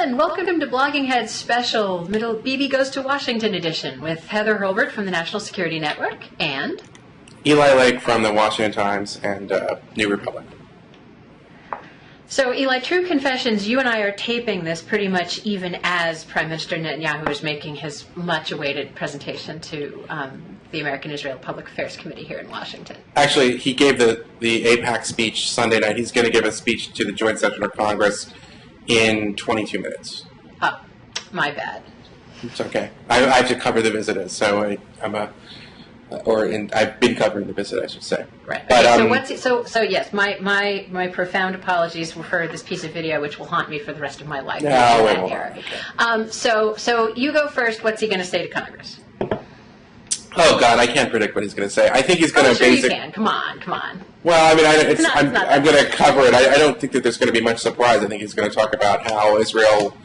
everyone. Welcome to Blogging Head's special BB Goes to Washington edition with Heather Hurlburt from the National Security Network and Eli Lake from the Washington Times and New Republic. So, Eli, true confessions, you and I are taping this pretty much even as Prime Minister Netanyahu is making his much-awaited presentation to the American-Israel Public Affairs Committee here in Washington. Actually, he gave the AIPAC speech Sunday night. He's going to give a speech to the Joint Session of Congress in 22 minutes. Oh, my bad. It's okay. I have to cover the visit, so I've been covering the visit, I should say. Right. But, okay, so yes, my profound apologies for this piece of video, which will haunt me for the rest of my life. No, it won't. Okay. So you go first. What's he going to say to Congress? Oh God, I can't predict what he's going to say. I think he's going to basically. You can. Come on. Well, I mean, I'm going to cover it. I don't think that there's going to be much surprise. I think he's going to talk about how Israel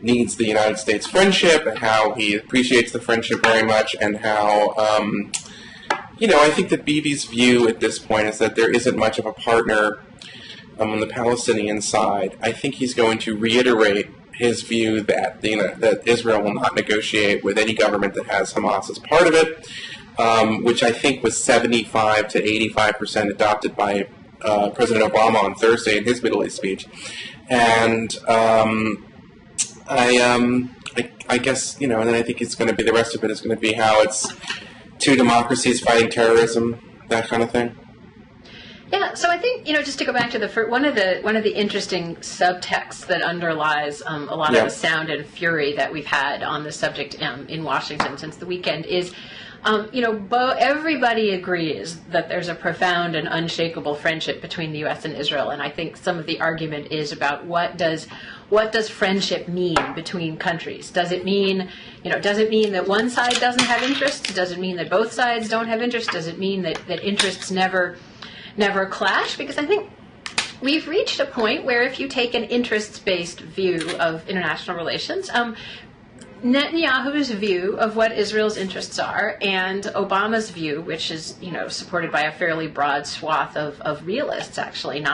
needs the United States friendship and how he appreciates the friendship very much, and how, I think that Bibi's view at this point is that there isn't much of a partner on the Palestinian side. I think he's going to reiterate his view that that Israel will not negotiate with any government that has Hamas as part of it, which I think was 75 to 85% adopted by President Obama on Thursday in his Middle East speech. And I guess, and then I think it's going to be, the rest of it is going to be how it's two democracies fighting terrorism, that kind of thing. Yeah, so I think, just to go back to one of the interesting subtexts that underlies a lot of the sound and fury that we've had on this subject in Washington since the weekend is, everybody agrees that there's a profound and unshakable friendship between the U.S. and Israel, and I think some of the argument is about what does friendship mean between countries? Does it mean that one side doesn't have interests? Does it mean that both sides don't have interests? Does it mean that interests never clash? Because I think we've reached a point where if you take an interests-based view of international relations, Netanyahu's view of what Israel's interests are and Obama's view, which is, supported by a fairly broad swath of realists, actually,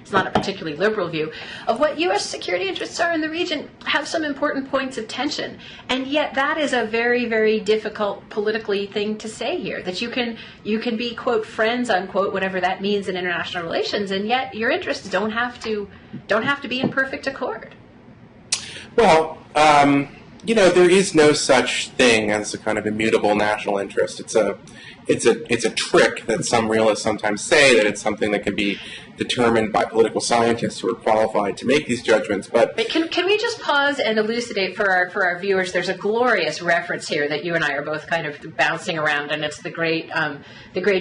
it's not a particularly liberal view, of what U.S. security interests are in the region, have some important points of tension. And yet that is a very, very difficult politically thing to say here, that you can be, quote, friends, unquote, whatever that means in international relations, and yet your interests don't have to be in perfect accord. Well, there is no such thing as a kind of immutable national interest. It's a trick that some realists sometimes say, that it's something that can be determined by political scientists who are qualified to make these judgments. But can we just pause and elucidate for our viewers? There's a glorious reference here that you and I are both kind of bouncing around, and it's the great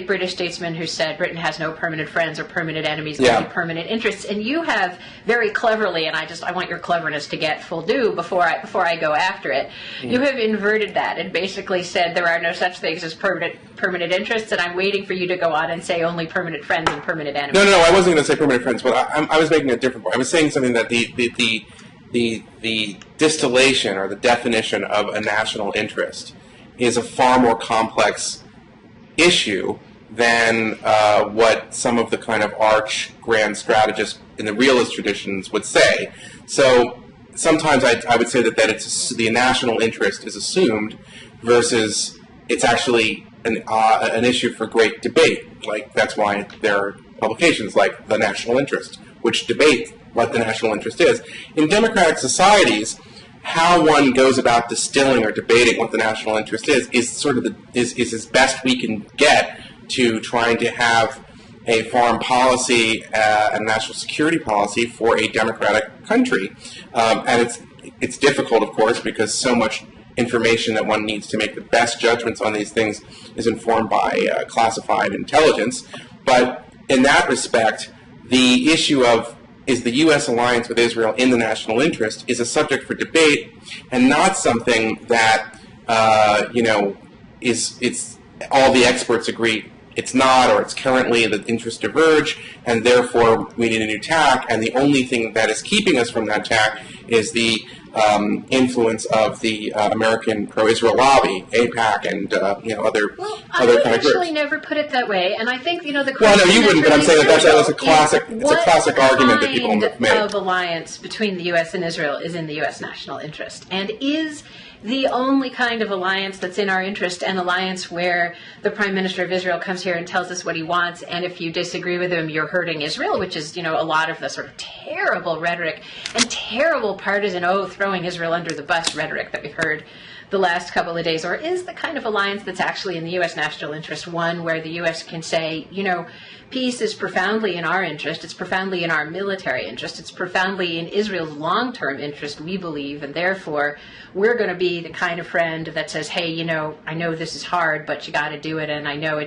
British statesman who said Britain has no permanent friends or permanent enemies, only permanent interests. And you have very cleverly, and I want your cleverness to get full due before I go after it. You have inverted that and basically said there are no such things as permanent interests, and I'm waiting for you to go on and say only permanent friends and permanent enemies. No, I wasn't going to say permanent friends, but I was making a different point. I was saying something that the distillation or the definition of a national interest is a far more complex issue than what some of the kind of arch grand strategists in the realist traditions would say. So sometimes I would say that it's the national interest is assumed versus it's actually an issue for great debate. Like, that's why there are publications like The National Interest, which debate what the national interest is. In democratic societies, how one goes about distilling or debating what the national interest is sort of is as best we can get to trying to have a foreign policy and national security policy for a democratic country. And it's difficult, of course, because so much information that one needs to make the best judgments on these things is informed by classified intelligence. But in that respect, the issue of is the U.S. alliance with Israel in the national interest is a subject for debate, and not something that it's all the experts agree it's not, or it's currently the interests diverge, and therefore we need a new tack. And the only thing that is keeping us from that tack is the influence of the American pro-Israel lobby, AIPAC, and other I other would kind of actually groups. never put it that way, and I think the question Well, no, you wouldn't, but I'm saying that that's a is classic. It's a classic argument that people have what made. kind of alliance between the U.S. and Israel is in the U.S. national interest, and is the only kind of alliance that's in our interest an alliance where the Prime Minister of Israel comes here and tells us what he wants, and if you disagree with him, you're hurting Israel, which is, a lot of the sort of terrible rhetoric and terrible partisan, throwing Israel under the bus rhetoric that we've heard the last couple of days? Or is the kind of alliance that's actually in the U.S. national interest one where the U.S. can say, peace is profoundly in our interest, it's profoundly in our military interest, it's profoundly in Israel's long-term interest, we believe, and therefore we're going to be the kind of friend that says, hey, I know this is hard, but you got to do it, and I know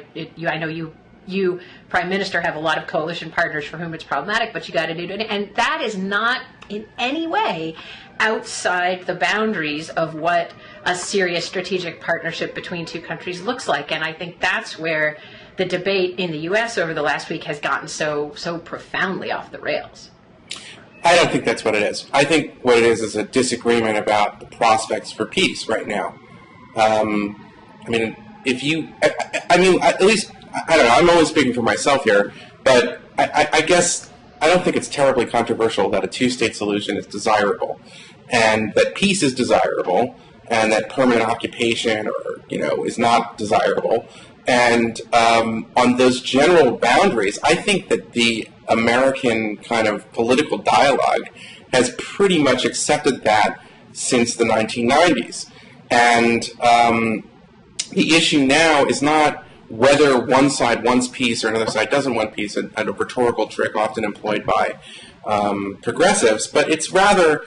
I know you, Prime Minister, have a lot of coalition partners for whom it's problematic, but you got to do it. And that is not in any way outside the boundaries of what a serious strategic partnership between two countries looks like. And I think that's where the debate in the U.S. over the last week has gotten so profoundly off the rails. I don't think that's what it is. I think what it is a disagreement about the prospects for peace right now. At least, I don't know, I'm only speaking for myself here, but I guess I don't think it's terribly controversial that a two-state solution is desirable, and that peace is desirable, and that permanent occupation is not desirable. And on those general boundaries, I think that the American kind of political dialogue has pretty much accepted that since the 1990s. And the issue now is not whether one side wants peace or another side doesn't want peace, a rhetorical trick often employed by progressives, but it's rather,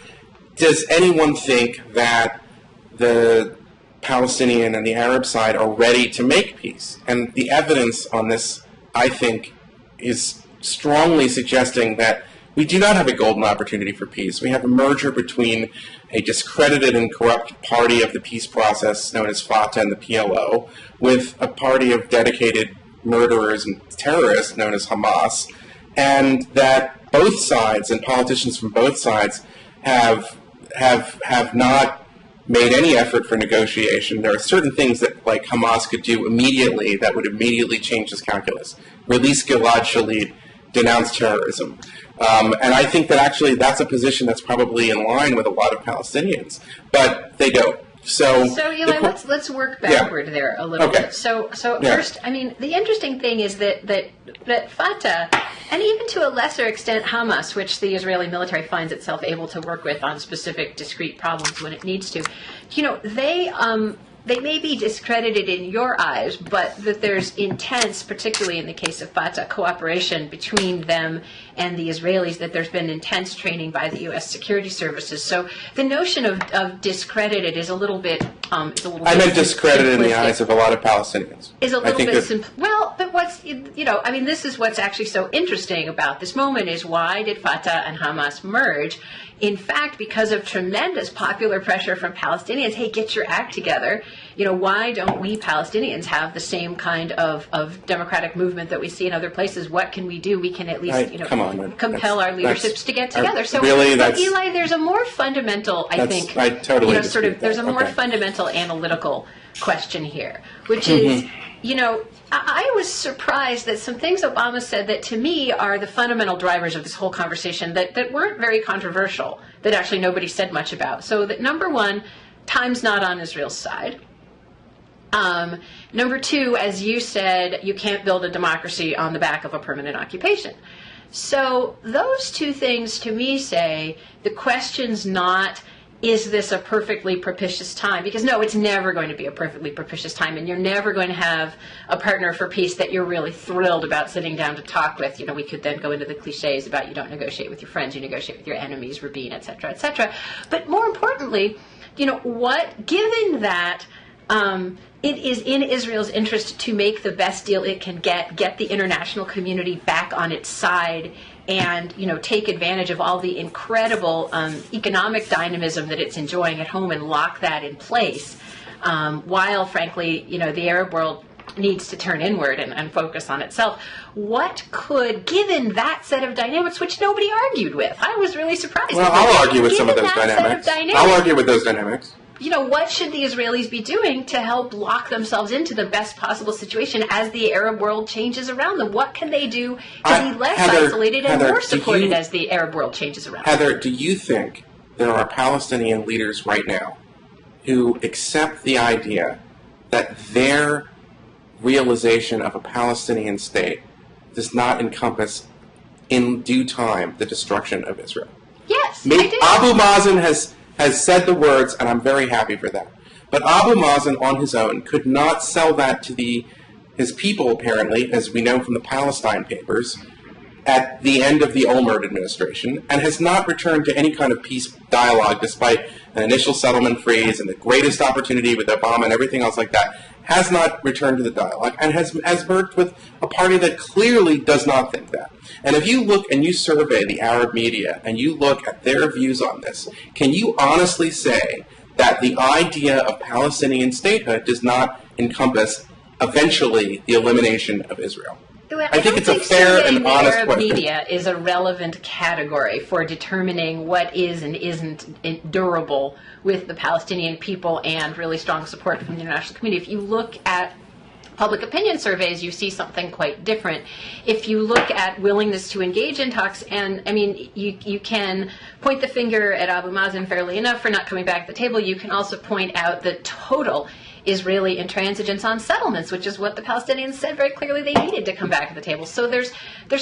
does anyone think that the Palestinian and the Arab side are ready to make peace? And the evidence on this, I think, is strongly suggesting that we do not have a golden opportunity for peace. We have a merger between a discredited and corrupt party of the peace process known as Fatah and the PLO with a party of dedicated murderers and terrorists known as Hamas, and that both sides and politicians from both sides have not made any effort for negotiation. There are certain things that, like, Hamas could do immediately that would immediately change this calculus. Release Gilad Shalit, denounce terrorism. And I think that actually that's a position that's probably in line with a lot of Palestinians, but they don't. So Eli, let's work backward there a little bit. So first, the interesting thing is that Fatah, and even to a lesser extent Hamas, which the Israeli military finds itself able to work with on specific discrete problems when it needs to, they may be discredited in your eyes, but that there's intense, particularly in the case of Fatah, cooperation between them and the Israelis, that there's been intense training by the U.S. security services. So the notion of discredited is a little bit I meant discredited in the eyes of a lot of Palestinians. Is a little bit well, but what's, this is what's actually so interesting about this moment is, why did Fatah and Hamas merge? In fact, because of tremendous popular pressure from Palestinians, hey, get your act together. Why don't we Palestinians have the same kind of democratic movement that we see in other places? What can we do? We can at least, compel our leaderships to get together. So, really, Eli, there's a more fundamental, I think, I totally there's a more fundamental analytical question here, which is, I was surprised that some things Obama said that to me are the fundamental drivers of this whole conversation that weren't very controversial, that actually nobody said much about. So that, number one, time's not on Israel's side. Number two, as you said, you can't build a democracy on the back of a permanent occupation. So those two things to me say the question's not, is this a perfectly propitious time? Because no, it's never going to be a perfectly propitious time, and you're never going to have a partner for peace that you're really thrilled about sitting down to talk with. We could then go into the cliches about you don't negotiate with your friends, you negotiate with your enemies, Rabin, et cetera, et cetera. But more importantly, given that it is in Israel's interest to make the best deal it can get the international community back on its side, and take advantage of all the incredible economic dynamism that it's enjoying at home and lock that in place, while frankly the Arab world needs to turn inward and focus on itself. What could, given that set of dynamics, which nobody argued with, I was really surprised. Well, I'll argue with some of those dynamics. I'll argue with those dynamics. What should the Israelis be doing to help lock themselves into the best possible situation as the Arab world changes around them? What can they do to be less isolated and more supported as the Arab world changes around them? Heather, do you think there are Palestinian leaders right now who accept the idea that their realization of a Palestinian state does not encompass in due time the destruction of Israel? Yes, I do. Abu Mazen has said the words, and I'm very happy for that. But Abu Mazen on his own could not sell that to his people, apparently, as we know from the Palestine papers, at the end of the Olmert administration, and has not returned to any kind of peace dialogue despite an initial settlement freeze and the greatest opportunity with Obama and everything else like that, has not returned to the dialogue, and has worked with a party that clearly does not think that. And if you look and you survey the Arab media and you look at their views on this, can you honestly say that the idea of Palestinian statehood does not encompass eventually the elimination of Israel? I think it's a fair and honest Arab question. Media is a relevant category for determining what is and isn't durable with the Palestinian people and really strong support from the international community. If you look at public opinion surveys, you see something quite different. If you look at willingness to engage in talks, and I mean, you can point the finger at Abu Mazen fairly enough for not coming back to the table. You can also point out the total Israeli intransigence on settlements, which is what the Palestinians said very clearly they needed to come back to the table. So there's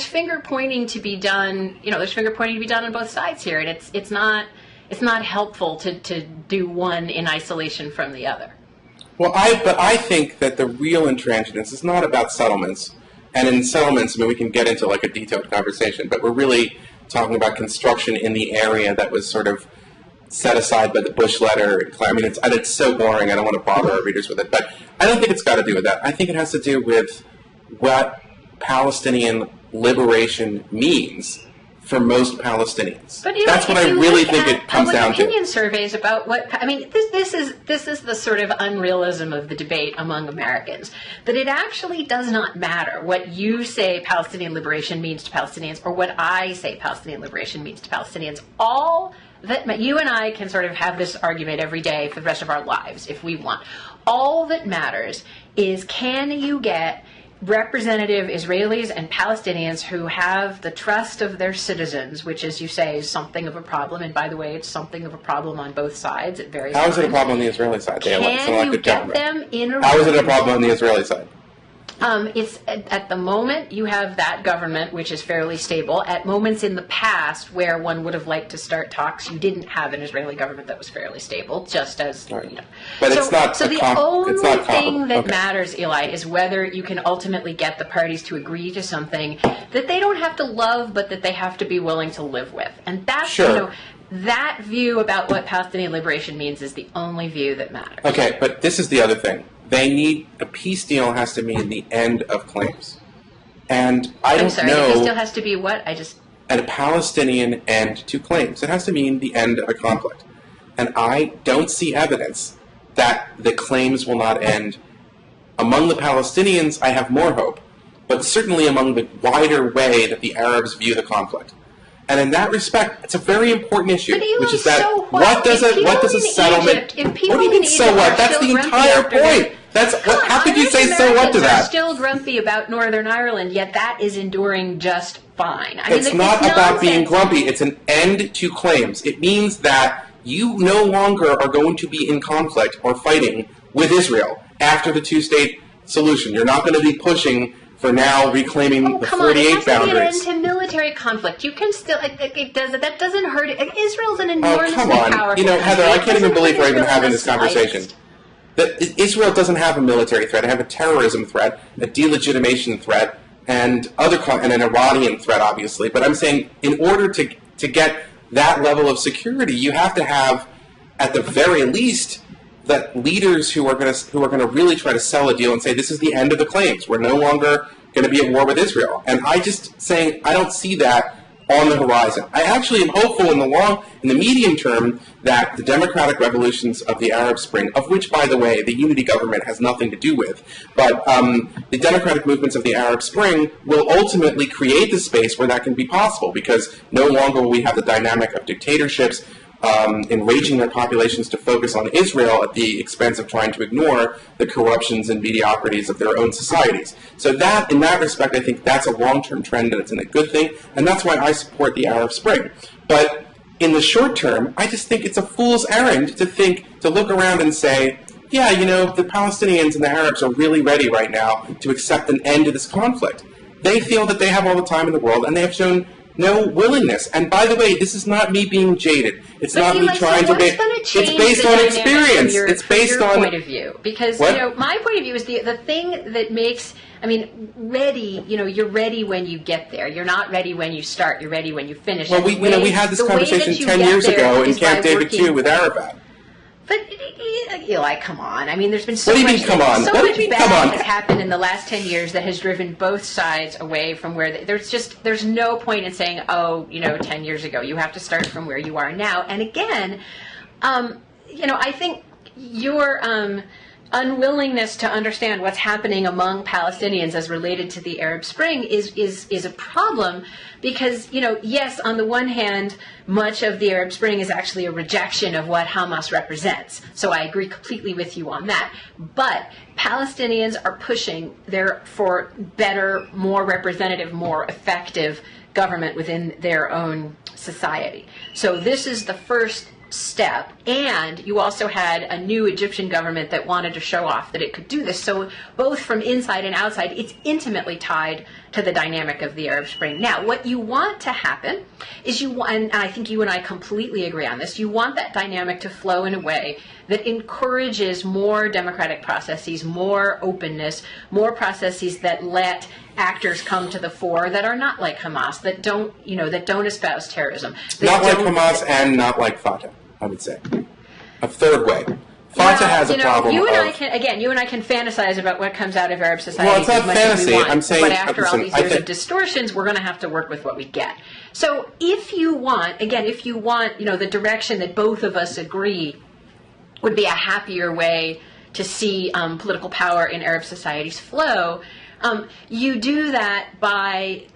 finger pointing to be done. There's finger pointing to be done on both sides here, and it's not helpful to do one in isolation from the other. Well, I think that the real intransigence is not about settlements. And in settlements, I mean, we can get into like a detailed conversation, but we're really talking about construction in the area that was sort of set aside by the Bush letter. I mean, it's so boring. I don't want to bother our readers with it. But I don't think it's got to do with that. I think it has to do with what Palestinian liberation means for most Palestinians. But that's what I really think it comes down to. Opinion surveys about this is the sort of unrealism of the debate among Americans, that it actually does not matter what you say Palestinian liberation means to Palestinians or what I say Palestinian liberation means to Palestinians. All that you and I can sort of have this argument every day for the rest of our lives if we want. All that matters is, can you get representative Israelis and Palestinians who have the trust of their citizens, which, as you say, is something of a problem. And by the way, it's something of a problem on both sides at various times. How is it a problem on the Israeli side? Can you get them in a room? How is it a problem on the Israeli side? It's at the moment you have that government, which is fairly stable. At moments in the past where one would have liked to start talks, you didn't have an Israeli government that was fairly stable, just as right. But it's not. So the only thing that okay. matters, Eli, is whether you can ultimately get the parties to agree to something that they don't have to love, but that they have to be willing to live with. And that's sure. That view about what Palestinian liberation means is the only view that matters. Okay, but this is the other thing. They need a peace deal has to mean the end of claims, and I'm sorry, the peace deal has to be what? And a Palestinian end to claims. It has to mean the end of a conflict, and I don't see evidence that the claims will not end. Among the Palestinians, I have more hope, but certainly among the wider way that the Arabs view the conflict. And in that respect, it's a very important issue, which is that what does a settlement? What do you mean so what? That's the entire point. How could you say so what to that? They're still grumpy about Northern Ireland, yet that is enduring just fine. It's not about being grumpy. It's an end to claims. It means that you no longer are going to be in conflict or fighting with Israel after the two-state solution. You're not going to be pushing for now reclaiming the 48 boundaries. It has to be an end to military conflict. You can still, that doesn't hurt. Israel's an enormously powerful country. Heather, I can't even believe we're even having this conversation. Israel doesn't have a military threat. It has a terrorism threat, a delegitimation threat, and an Iranian threat, obviously. But I'm saying in order to get that level of security, you have to have, at the very least, that leaders who are going to really try to sell a deal and say this is the end of the claims. We're no longer going to be at war with Israel. And I don't see that on the horizon. I actually am hopeful in the medium term that the democratic revolutions of the Arab Spring, of which, by the way, the unity government has nothing to do with, but the democratic movements of the Arab Spring will ultimately create the space where that can be possible, because no longer will we have the dynamic of dictatorships enraging their populations to focus on Israel at the expense of trying to ignore the corruptions and mediocrities of their own societies. So that, in that respect, I think that's a long-term trend and it's a good thing, and that's why I support the Arab Spring. But in the short term, I just think it's a fool's errand to look around and say, yeah, the Palestinians and the Arabs are really ready right now to accept an end to this conflict. They feel that they have all the time in the world, and they have shown no willingness. And by the way, this is not me being jaded. It's not me trying to be. It's based on experience. It's based on point of view. Because my point of view is the thing that makes. Ready. You're ready when you get there. You're not ready when you start. You're ready when you finish. Well, we had this conversation 10 years ago in Camp David II with Arafat. But Eli, come on. There's been so much. What do you mean, come on? So what much do you mean, bad has happened in the last 10 years that has driven both sides away from where there's no point in saying, 10 years ago. You have to start from where you are now. And again, I think your unwillingness to understand what's happening among Palestinians as related to the Arab Spring is a problem because, yes, on the one hand, much of the Arab Spring is actually a rejection of what Hamas represents. So I agree completely with you on that. But Palestinians are pushing for better, more representative, more effective government within their own society. So this is the first step, and you also had a new Egyptian government that wanted to show off that it could do this. So both from inside and outside, it's intimately tied to the dynamic of the Arab Spring. Now, what you want to happen is and I think you and I completely agree on this, you want that dynamic to flow in a way that encourages more democratic processes, more openness, more processes that let actors come to the fore that are not like Hamas, that don't espouse terrorism. Not like Hamas and not like Fatah, I would say. A third way. Fatah has a problem. You and I can fantasize about what comes out of Arab society. Well, it's not fantasy. I'm saying, but after all these years of distortions, we're going to have to work with what we get. So, if you want, the direction that both of us agree would be a happier way to see political power in Arab societies flow. You do that by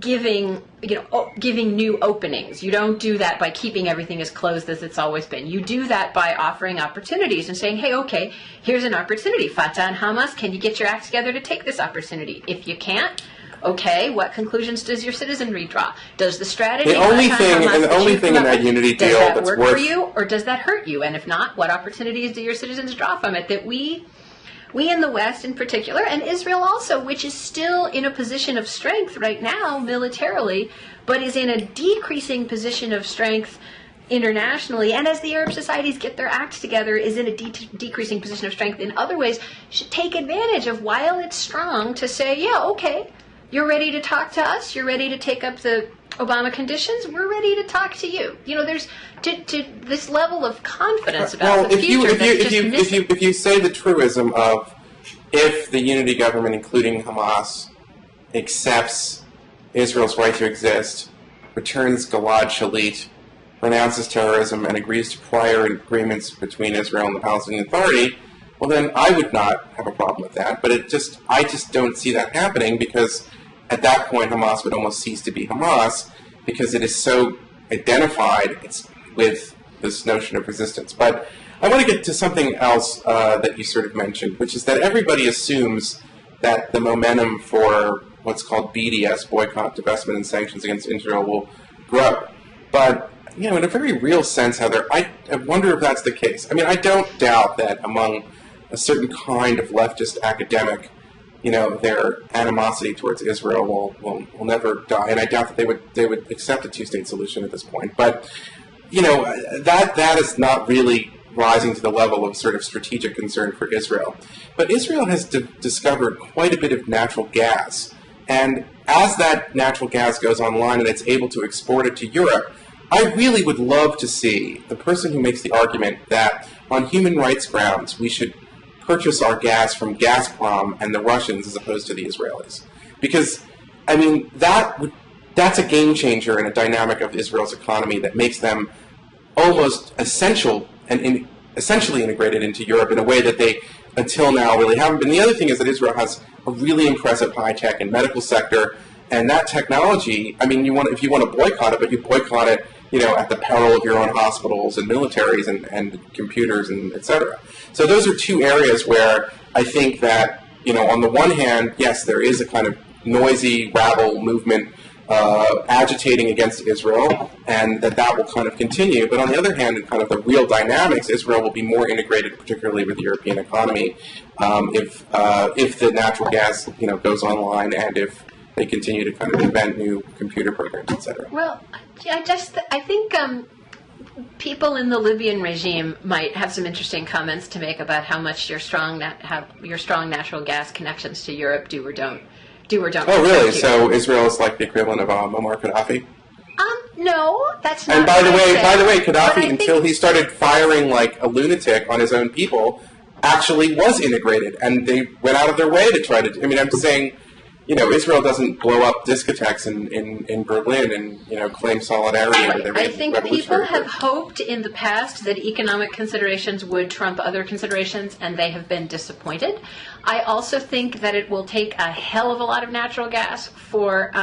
giving new openings. You don't do that by keeping everything as closed as it's always been. You do that by offering opportunities and saying, hey, okay, here's an opportunity. Fatah and Hamas, can you get your act together to take this opportunity? If you can't, okay, what conclusions does your citizenry draw? Does the strategy the only thing in that unity deal that's work for you, or does that hurt you? And if not, what opportunities do your citizens draw from it that we in the West in particular, and Israel also, which is still in a position of strength right now militarily, but is in a decreasing position of strength internationally, and as the Arab societies get their acts together, is in a decreasing position of strength in other ways, should take advantage of, while it's strong, to say, yeah, okay, you're ready to talk to us, you're ready to take up the Obama conditions, we're ready to talk to you. There's to this level of confidence about the future if you say the truism of if the unity government, including Hamas, accepts Israel's right to exist, returns Gilad Shalit, renounces terrorism, and agrees to prior agreements between Israel and the Palestinian Authority, well then I would not have a problem with that. But I just don't see that happening, because at that point Hamas would almost cease to be Hamas, because it is so identified with this notion of resistance. But I want to get to something else that you sort of mentioned, which is that everybody assumes that the momentum for what's called BDS, boycott, divestment, and sanctions against Israel, will grow. But in a very real sense, Heather, I wonder if that's the case. I don't doubt that among a certain kind of leftist academic, their animosity towards Israel will never die, and I doubt that they would accept a two-state solution at this point. But that is not really rising to the level of sort of strategic concern for Israel. But Israel has discovered quite a bit of natural gas, and as that natural gas goes online and it's able to export it to Europe, I really would love to see the person who makes the argument that on human rights grounds we should purchase our gas from Gazprom and the Russians as opposed to the Israelis. Because, that would that's a game changer in a dynamic of Israel's economy that makes them almost essential and essentially integrated into Europe in a way that they, until now, really haven't been. The other thing is that Israel has a really impressive high-tech and medical sector, and that technology, I mean, if you want to boycott it, but you boycott it, at the peril of your own hospitals and militaries and computers and et cetera. So those are two areas where I think that, on the one hand, yes, there is a kind of noisy rabble movement agitating against Israel, and that will kind of continue. But on the other hand, in kind of the real dynamics, Israel will be more integrated, particularly with the European economy, if the natural gas, goes online, and if they continue to kind of invent new computer programs, et cetera. Well, I think people in the Libyan regime might have some interesting comments to make about how much your strong natural gas connections to Europe do or don't. Oh, really? So Israel is like the equivalent of Muammar Gaddafi? No, that's not. And by the way, Gaddafi, until he started firing like a lunatic on his own people, actually was integrated, and they went out of their way to try to. I mean, I'm saying, Israel doesn't blow up discotheques in Berlin and claim solidarity with every. I think people have hoped in the past that economic considerations would trump other considerations, and they have been disappointed. I also think that it will take a hell of a lot of natural gas for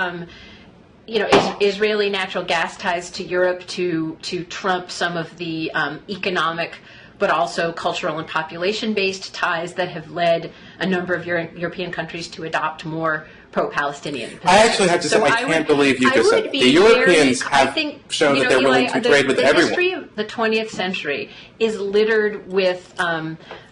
Israeli natural gas ties to Europe to trump some of the economic but also cultural and population-based ties that have led a number of European countries to adopt more pro-Palestinian positions. I actually have to say, I can't believe you just said that. The Europeans have shown that they're willing to trade with everyone. The history of the 20th century is littered with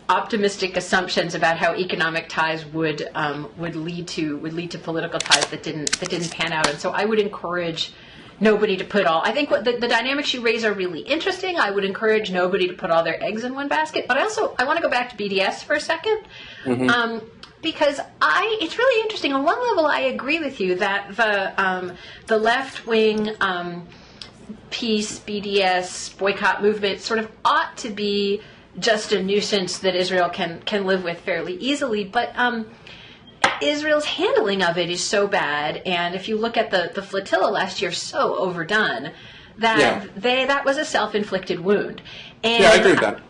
optimistic assumptions about how economic ties would lead to political ties that didn't pan out, and so I would encourage nobody to put all. I think the dynamics you raise are really interesting. I would encourage nobody to put all their eggs in one basket. But I want to go back to BDS for a second, because it's really interesting. On one level, I agree with you that the left wing peace, BDS, boycott movement sort of ought to be just a nuisance that Israel can live with fairly easily. But Israel's handling of it is so bad, and if you look at the flotilla last year, so overdone that that was a self-inflicted wound. And I agree with that.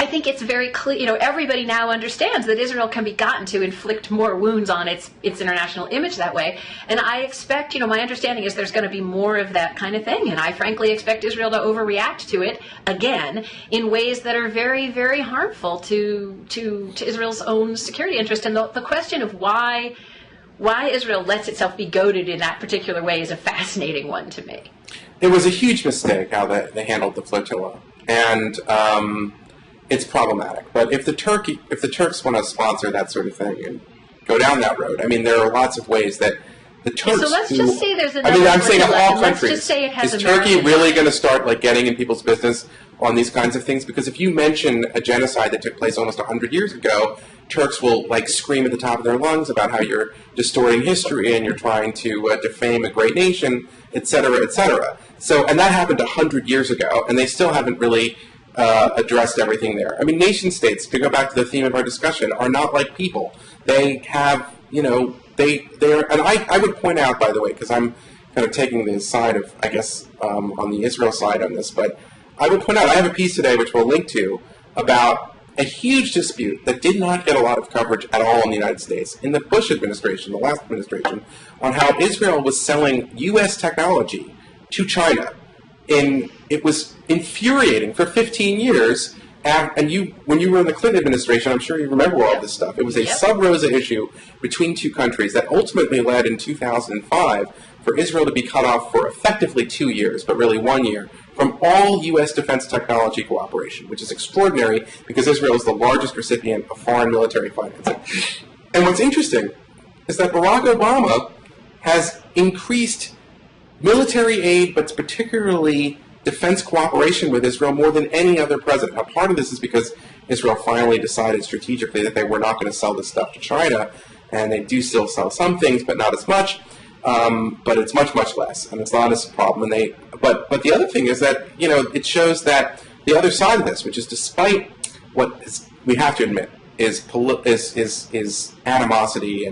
I think it's very clear, everybody now understands that Israel can be gotten to inflict more wounds on its international image that way. And I expect, my understanding is there's going to be more of that kind of thing. And I frankly expect Israel to overreact to it again in ways that are very, very harmful to Israel's own security interest. And the question of why Israel lets itself be goaded in that particular way is a fascinating one to me. It was a huge mistake how they handled the flotilla. And it's problematic. But if the Turks want to sponsor that sort of thing and go down that road, I mean, there are lots of ways that the Turks. So let's just say there's another. I mean, I'm saying of all countries. Let's just say it has is Turkey really going to start getting in people's business on these kinds of things? Because if you mention a genocide that took place almost 100 years ago, Turks will scream at the top of their lungs about how you're distorting history and you're trying to defame a great nation, et cetera, et cetera. So, and that happened 100 years ago, and they still haven't really addressed everything there. I mean, nation states, to go back to the theme of our discussion, are not like people. They have, they're, and I would point out, by the way, because I'm kind of taking the side of, I guess, on the Israel side on this, but I would point out, I have a piece today which we'll link to about a huge dispute that did not get a lot of coverage at all in the United States in the Bush administration, the last administration, on how Israel was selling U.S. technology to China. It was infuriating for 15 years, and when you were in the Clinton administration, I'm sure you remember all this stuff. It was a sub rosa issue between two countries that ultimately led in 2005 for Israel to be cut off for effectively 2 years, but really 1 year, from all U.S. defense technology cooperation, which is extraordinary because Israel is the largest recipient of foreign military financing. And what's interesting is that Barack Obama has increased military aid, but particularly defense cooperation with Israel more than any other president. Now, part of this is because Israel finally decided strategically that they were not going to sell this stuff to China, and they do still sell some things, but not as much. But it's much, much less, and it's not as a problem. But the other thing is that it shows that the other side of this, which is despite what we have to admit is animosity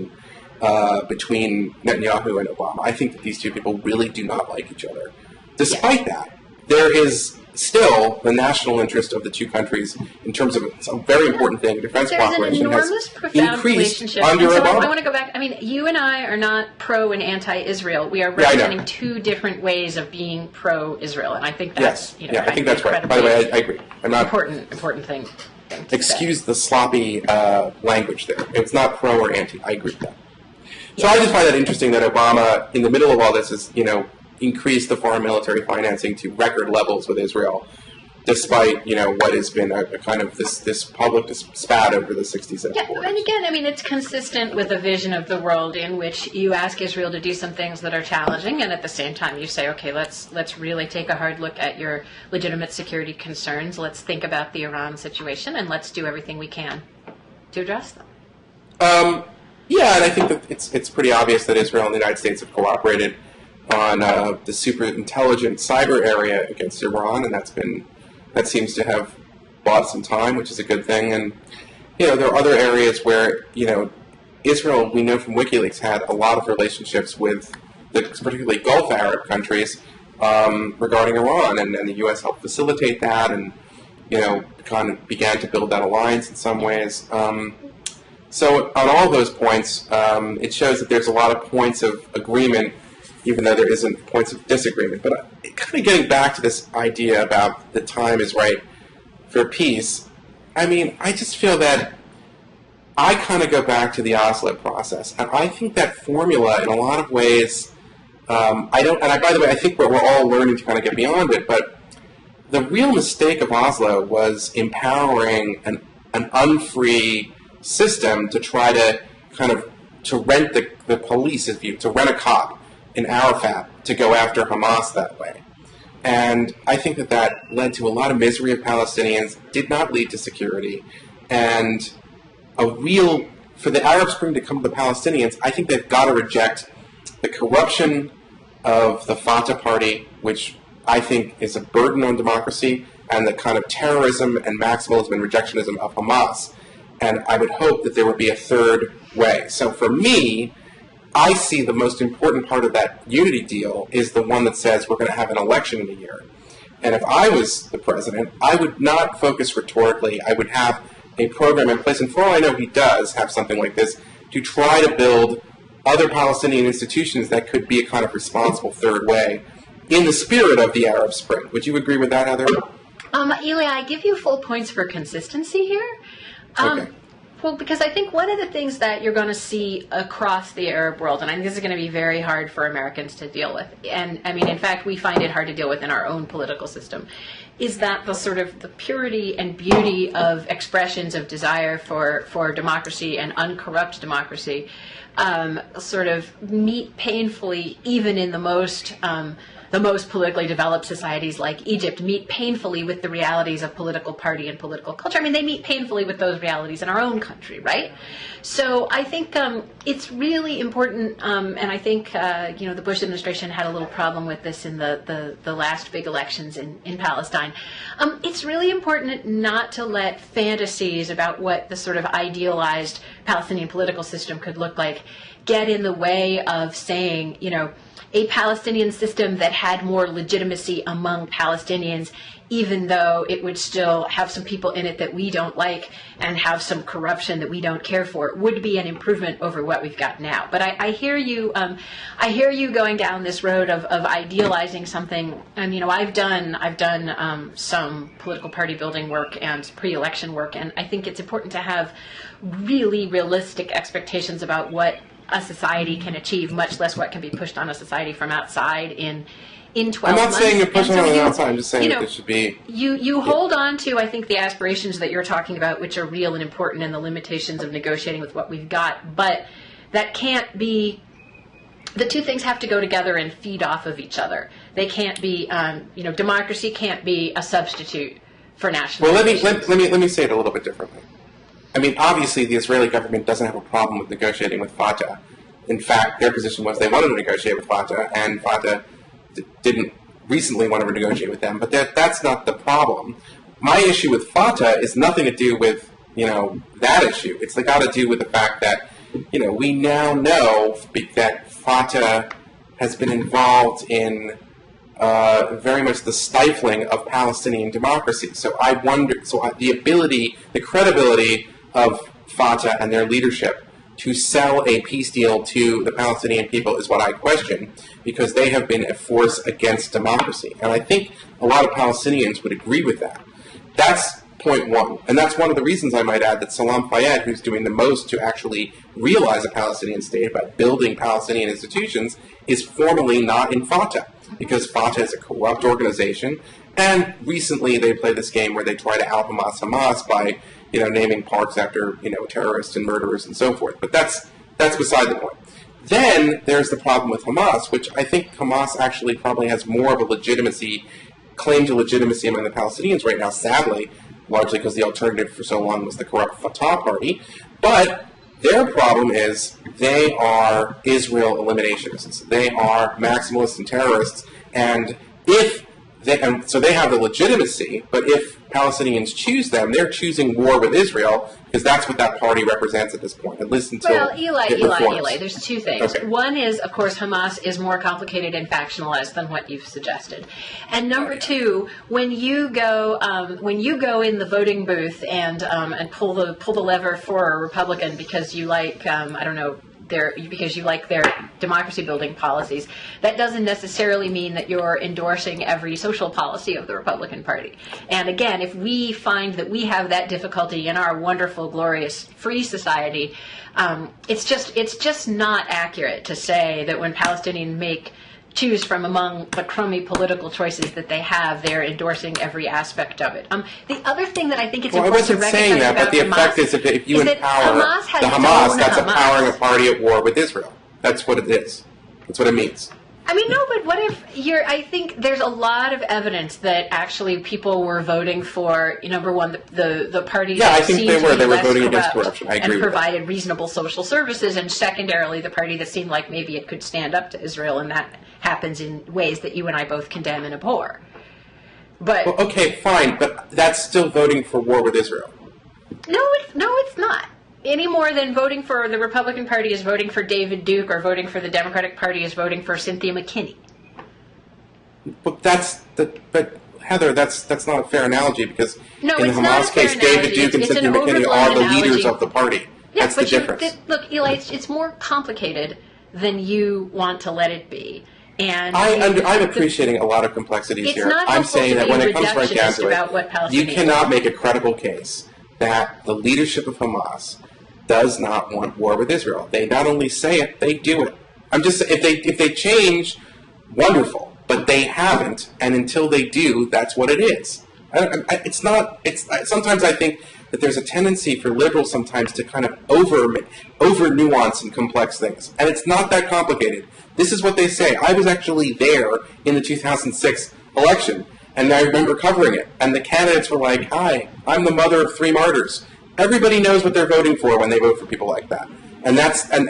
between Netanyahu and Obama. I think that these two people really do not like each other. Despite that, there is still the national interest of the two countries in terms of a very important thing. Defense cooperation has increased under Obama. I want to go back. I mean, you and I are not pro and anti-Israel. We are representing two different ways of being pro-Israel, and I think that's I think that's right. By the way, I agree. I'm not important thing. Excuse the sloppy language there. It's not pro or anti. I agree with that. So I just find that interesting that Obama, in the middle of all this, is increased the foreign military financing to record levels with Israel, despite what has been a kind of this public spat over the 67 borders. And again, I mean, it's consistent with a vision of the world in which you ask Israel to do some things that are challenging, and at the same time you say, okay, let's really take a hard look at your legitimate security concerns. Let's think about the Iran situation, and let's do everything we can to address them. And I think that it's pretty obvious that Israel and the United States have cooperated on the super intelligent cyber area against Iran, and that seems to have bought some time, which is a good thing. And there are other areas where Israel, we know from WikiLeaks, had a lot of relationships with particularly Gulf Arab countries regarding Iran, and the U.S. helped facilitate that, and kind of began to build that alliance in some ways. So on all those points, it shows that there's a lot of points of agreement, even though there isn't points of disagreement. But kind of getting back to this idea about the time is right for peace, I mean, I just feel that I kind of go back to the Oslo process, and I think that formula, in a lot of ways, by the way, I think we're all learning to kind of get beyond it, but the real mistake of Oslo was empowering an unfree system to try to kind of to rent the police, to rent a cop in Arafat to go after Hamas that way. And I think that led to a lot of misery of Palestinians, did not lead to security, and for the Arab Spring to come to the Palestinians, I think they've got to reject the corruption of the Fatah party, which I think is a burden on democracy, and the kind of terrorism and maximalism and rejectionism of Hamas. And I would hope that there would be a third way. So for me, I see the most important part of that unity deal is the one that says we're going to have an election in a year. And if I was the president, I would not focus rhetorically. I would have a program in place, and for all I know, he does have something like this, to try to build other Palestinian institutions that could be a kind of responsible third way in the spirit of the Arab Spring. Would you agree with that, Heather? Eli, I give you full points for consistency here. Okay. Well, because I think one of the things that you're going to see across the Arab world, and I think this is going to be very hard for Americans to deal with, and I mean, in fact, we find it hard to deal with in our own political system, is that the sort of the purity and beauty of expressions of desire for democracy and uncorrupt democracy sort of meet painfully, even in the most politically developed societies like Egypt, meet painfully with the realities of political party and political culture. I mean, they meet painfully with those realities in our own country, right? So I think it's really important, and I think the Bush administration had a little problem with this in the last big elections in Palestine. It's really important not to let fantasies about what the sort of idealized Palestinian political system could look like get in the way of saying, a Palestinian system that had more legitimacy among Palestinians, even though it would still have some people in it that we don't like and have some corruption that we don't care for, would be an improvement over what we've got now. But I hear you. I hear you going down this road of idealizing something. And I've done some political party building work and pre-election work, and I think it's important to have really realistic expectations about what a society can achieve, much less what can be pushed on a society from outside in 12 months. I'm not saying you're pushing on the outside. I'm just saying that it should be... You hold on to, I think, the aspirations that you're talking about, which are real and important, and the limitations of negotiating with what we've got. But that can't be... The two things have to go together and feed off of each other. They can't be... democracy can't be a substitute for national... Well, let me say it a little bit differently. I mean, obviously, the Israeli government doesn't have a problem with negotiating with Fatah. In fact, their position was they wanted to negotiate with Fatah, and Fatah didn't recently want to negotiate with them. But that's not the problem. My issue with Fatah is nothing to do with, that issue. It's got to do with the fact that we now know that Fatah has been involved in very much the stifling of Palestinian democracy. So I wonder, the credibility of Fatah and their leadership to sell a peace deal to the Palestinian people is what I question, because they have been a force against democracy. And I think a lot of Palestinians would agree with that. That's point one. And that's one of the reasons, I might add, that Salam Fayyad, who's doing the most to actually realize a Palestinian state by building Palestinian institutions, is formally not in Fatah, because Fatah is a corrupt organization. And recently they played this game where they try to out-Hamas Hamas by naming parks after, terrorists and murderers and so forth. But that's beside the point. Then there's the problem with Hamas, which I think Hamas actually probably has more of a claim to legitimacy among the Palestinians right now, sadly, largely because the alternative for so long was the corrupt Fatah party. But their problem is they are Israel eliminationists. They are maximalists and terrorists. And so they have the legitimacy, but if Palestinians choose them, they're choosing war with Israel, because that's what that party represents at this point, at least until Eli, there's two things. Okay. One is, of course, Hamas is more complicated and factionalized than what you've suggested. And number two, when you go in the voting booth and pull the lever for a Republican because you like because you like their democracy building policies, that doesn't necessarily mean that you're endorsing every social policy of the Republican Party. And again, if we find that we have that difficulty in our wonderful, glorious, free society, it's just not accurate to say that when Palestinians choose from among the crummy political choices that they have, they're endorsing every aspect of it. The other thing that I think it's important to recognize saying that, about but the Hamas effect is if you empower the Hamas, that's empowering a party at war with Israel. That's what it is. That's what it means. I mean, no, but what if I think there's a lot of evidence that actually people were voting for, number one, the party that seemed to be they were less voting corrupt against corruption. I agree and with provided that. reasonable social services, and secondarily, the party that seemed like maybe it could stand up to Israel, and that happens in ways that you and I both condemn and abhor. But okay, fine, but that's still voting for war with Israel. No, it's not. Any more than voting for the Republican Party is voting for David Duke, or voting for the Democratic Party is voting for Cynthia McKinney. But Heather, that's not a fair analogy, because in the Hamas case, analogy. David Duke and Cynthia McKinney are the leaders of the party. Yes, that's the difference. Look, Eli, it's more complicated than you want to let it be. And I'm appreciating a lot of complexities here. I'm saying that when it comes right down to it, you cannot make a credible case that the leadership of Hamas does not want war with Israel. They not only say it, they do it. I'm just if they change, wonderful, but they haven't, and until they do, that's what it is. Sometimes I think that there's a tendency for liberals sometimes to kind of over nuance and complex things, and it's not that complicated. This is what they say. I was actually there in the 2006 election, and I remember covering it, and the candidates were like, "Hi, I'm the mother of 3 martyrs." Everybody knows what they're voting for when they vote for people like that, and that's what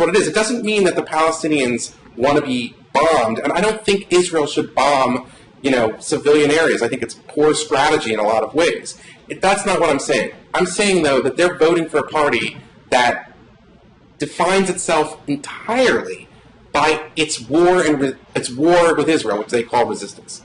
it is. It doesn't mean that the Palestinians want to be bombed, and I don't think Israel should bomb, civilian areas. I think it's poor strategy in a lot of ways. That's not what I'm saying. I'm saying, though, that they're voting for a party that defines itself entirely by its war with Israel, which they call resistance.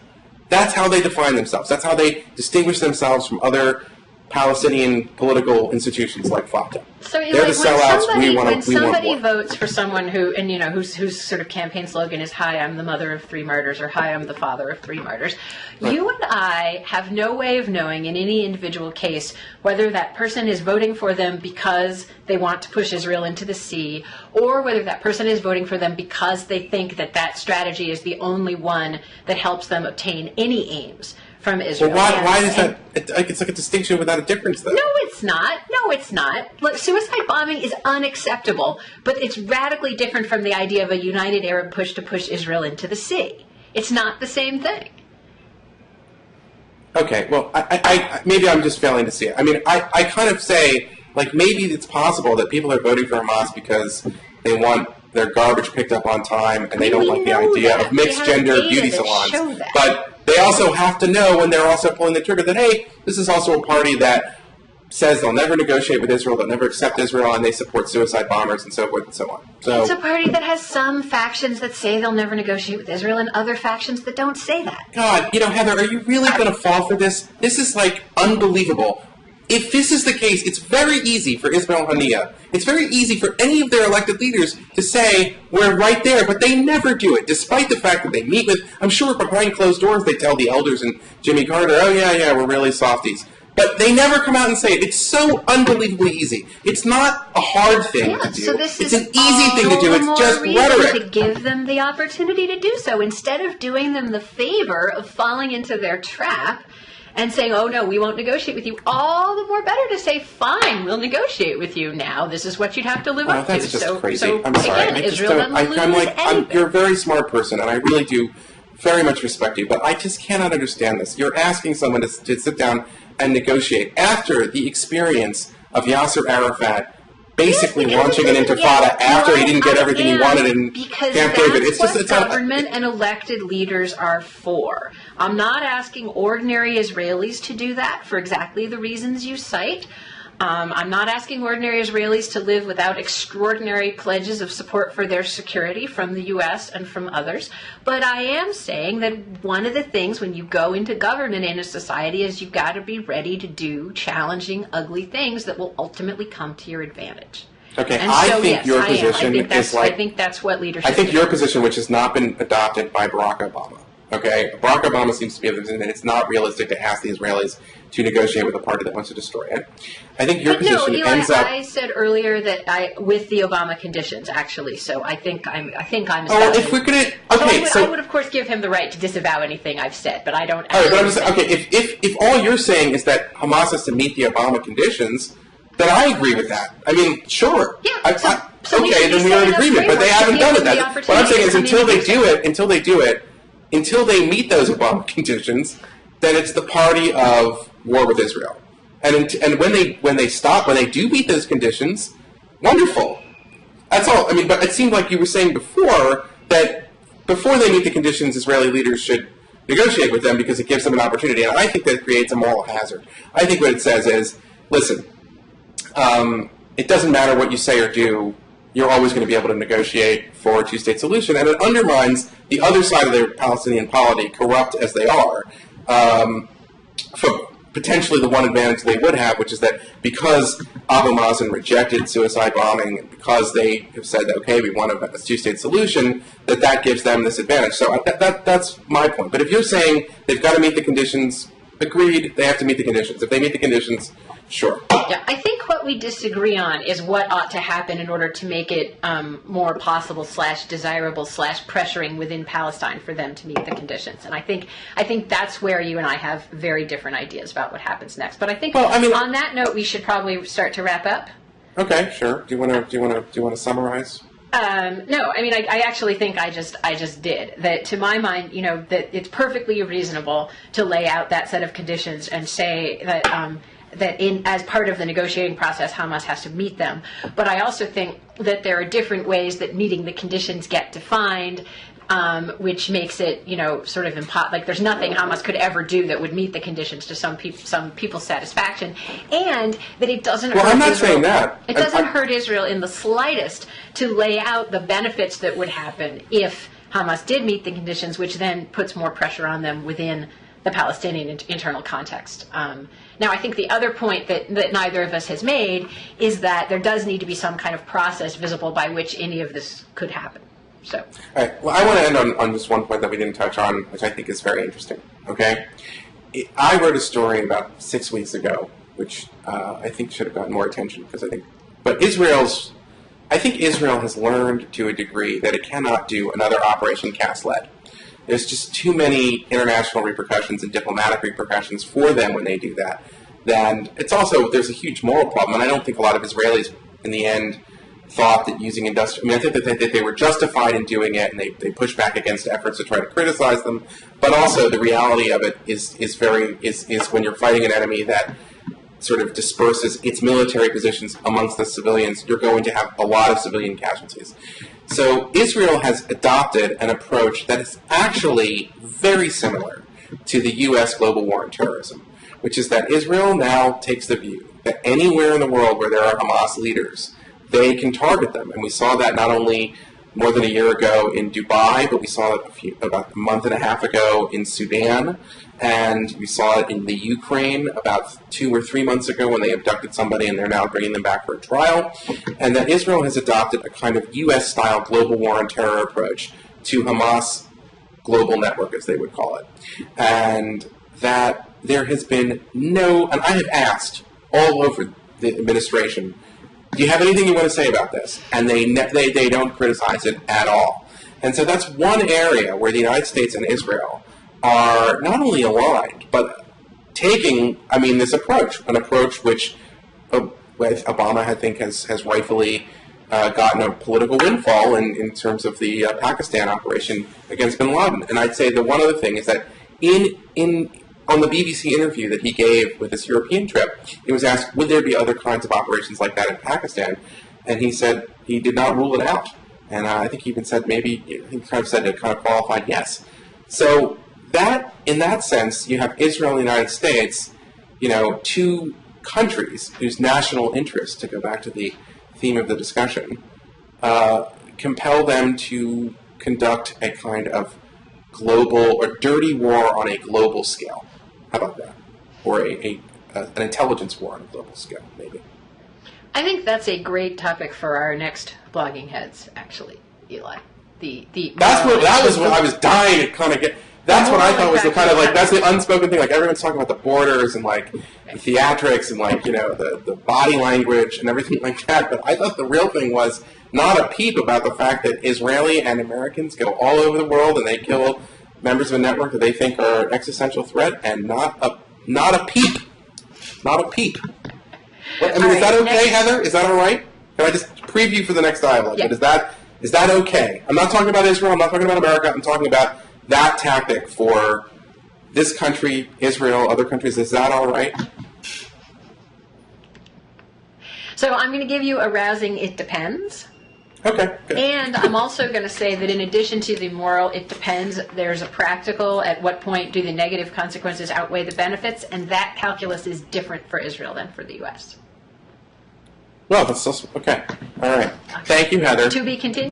That's how they define themselves. That's how they distinguish themselves from other Palestinian political institutions like Fatah. So they're the sellouts. When somebody votes for someone whose sort of campaign slogan is "Hi, I'm the mother of 3 martyrs" or "Hi, I'm the father of 3 martyrs," right. You and I have no way of knowing in any individual case whether that person is voting for them because they want to push Israel into the sea, or whether that person is voting for them because they think that strategy is the only one that helps them obtain any aims from Israel. Well, why is that? It's like a distinction without a difference, though. No, it's not. Look, suicide bombing is unacceptable, but it's radically different from the idea of a united Arab push to push Israel into the sea. It's not the same thing. Okay, well, I maybe I'm just failing to see it. I mean, I kind of say, like, maybe it's possible that people are voting for Hamas because they want their garbage picked up on time and they don't like the idea of mixed-gender beauty salons. But they also have to know when they're also pulling the trigger that, hey, this is also a party that says they'll never negotiate with Israel, they'll never accept Israel, and they support suicide bombers and so forth and so on. So it's a party that has some factions that say they'll never negotiate with Israel and other factions that don't say that. God, Heather, are you really going to fall for this? This is, unbelievable. If this is the case, it's very easy for Ismail Haniyeh. It's very easy for any of their elected leaders to say, we're right there, but they never do it, despite the fact that they meet with, I'm sure behind closed doors they tell the elders and Jimmy Carter, oh yeah, we're really softies. But they never come out and say it. It's so unbelievably easy. It's not a hard thing to do. So this it's is an easy thing to do. It's just rhetoric. To give them the opportunity to do so, instead of doing them the favor of falling into their trap and saying, oh no, we won't negotiate with you. All the more better to say, fine, we'll negotiate with you now. This is what you'd have to live up to. That's just crazy. So I'm sorry. again, Israel doesn't lose anything. You're a very smart person, and I really do very much respect you, but I just cannot understand this. You're asking someone to sit down and negotiate after the experience of Yasser Arafat basically launching an intifada after he didn't get everything he wanted in Camp David. It's what government and elected leaders are for. I'm not asking ordinary Israelis to do that for exactly the reasons you cite. I'm not asking ordinary Israelis to live without extraordinary pledges of support for their security from the U.S. and from others. But I am saying that one of the things when you go into government in a society is you've got to be ready to do challenging, ugly things that will ultimately come to your advantage. Okay, and I so, think yes, your I position is I think that's what leadership I think is. your position, which has not been adopted by Barack Obama. Okay, Barack Obama seems to be of the position that it's not realistic to ask the Israelis to negotiate with a party that wants to destroy it. I think your position ends up. I said earlier that with the Obama conditions, actually. So I think I'm. Oh, if we're gonna, okay, I would of course give him the right to disavow anything I've said, but I don't. All right, but I'm saying, okay, if all you're saying is that Hamas has to meet the Obama conditions, then I agree with that. I mean, sure. Yeah. Okay, then we are in agreement, but they haven't done it. What I'm saying is, until they meet those Obama conditions, then it's the party of war with Israel. And when they do meet those conditions, wonderful. That's all. I mean, but it seemed like you were saying before that before they meet the conditions, Israeli leaders should negotiate with them because it gives them an opportunity. And I think that creates a moral hazard. I think what it says is, listen, it doesn't matter what you say or do, you're always going to be able to negotiate for a two-state solution, and it undermines the other side of the Palestinian polity, corrupt as they are, for potentially the one advantage they would have, which is that because Abu Mazen rejected suicide bombing, and because they have said that, okay, we want a two-state solution, that gives them this advantage. So that's my point. But if you're saying they've got to meet the conditions, agreed, they have to meet the conditions. If they meet the conditions, sure. Yeah, I think what we disagree on is what ought to happen in order to make it more possible / desirable / pressuring within Palestine for them to meet the conditions. And I think that's where you and I have very different ideas about what happens next. But I think on that note, we should probably start to wrap up. Okay, sure. Do you want to summarize? No, I mean, I actually think I just did. That to my mind, that it's perfectly reasonable to lay out that set of conditions and say that as part of the negotiating process, Hamas has to meet them. But I also think that there are different ways that meeting the conditions get defined, which makes it, sort of like there's nothing Hamas could ever do that would meet the conditions to some people's satisfaction, and that it doesn't. Well, hurt I'm not Israel. saying that. It doesn't hurt Israel in the slightest to lay out the benefits that would happen if Hamas did meet the conditions, which then puts more pressure on them within the Palestinian internal context. Now, I think the other point that neither of us has made is that there does need to be some kind of process visible by which any of this could happen. So. All right. Well, I want to end on just one point that we didn't touch on, which I think is very interesting. Okay, I wrote a story about 6 weeks ago, which I think should have gotten more attention because I think Israel has learned to a degree that it cannot do another Operation Cast Lead. There's just too many international repercussions and diplomatic repercussions for them when they do that. Then there's a huge moral problem, and I don't think a lot of Israelis in the end thought that using industrial. I think that they were justified in doing it, and they pushed back against efforts to try to criticize them. But also, the reality of it is when you're fighting an enemy that sort of disperses its military positions amongst the civilians, you're going to have a lot of civilian casualties. So Israel has adopted an approach that is actually very similar to the U.S. global war on terrorism, which is that Israel now takes the view that anywhere in the world where there are Hamas leaders, they can target them. And we saw that not only more than a year ago in Dubai, but we saw it about a month and a half ago in Sudan, and we saw it in the Ukraine about 2 or 3 months ago when they abducted somebody and they're now bringing them back for a trial, and that Israel has adopted a kind of U.S.-style global war on terror approach to Hamas global network, as they would call it, and that there has been and I have asked all over the administration, do you have anything you want to say about this? And they don't criticize it at all. And so that's one area where the United States and Israel are not only aligned, but taking, this approach, an approach which Obama, I think, has rightfully gotten a political windfall in terms of the Pakistan operation against bin Laden. And I'd say the one other thing is that on the BBC interview that he gave with this European trip, he was asked, would there be other kinds of operations like that in Pakistan? And he said he did not rule it out. And I think he even said he said it kind of qualified yes. So that, in that sense, you have Israel and the United States, two countries whose national interests, to go back to the theme of the discussion, compel them to conduct a kind of global or dirty war on a global scale. How about that? Or an intelligence war on a global scale, maybe. I think that's a great topic for our next blogging heads, actually, Eli. That was what I was dying to kind of get. That's what I thought was the kind of that's the unspoken thing. Like everyone's talking about the borders and the theatrics and the body language and everything like that. But I thought the real thing was not a peep about the fact that Israeli and Americans go all over the world and they kill members of a network that they think are an existential threat, and not a peep. Not a peep. Is that okay, Heather? Is that all right? Can I just preview for the next dialogue? Yeah. But is that okay? I'm not talking about Israel. I'm not talking about America. I'm talking about that tactic for this country, Israel, other countries. Is that all right? So I'm going to give you a rousing "it depends." Okay. Good. And I'm also going to say that in addition to the moral "it depends," there's a practical at what point do the negative consequences outweigh the benefits, and that calculus is different for Israel than for the U.S. Well, that's okay. All right. Thank you, Heather. To be continued.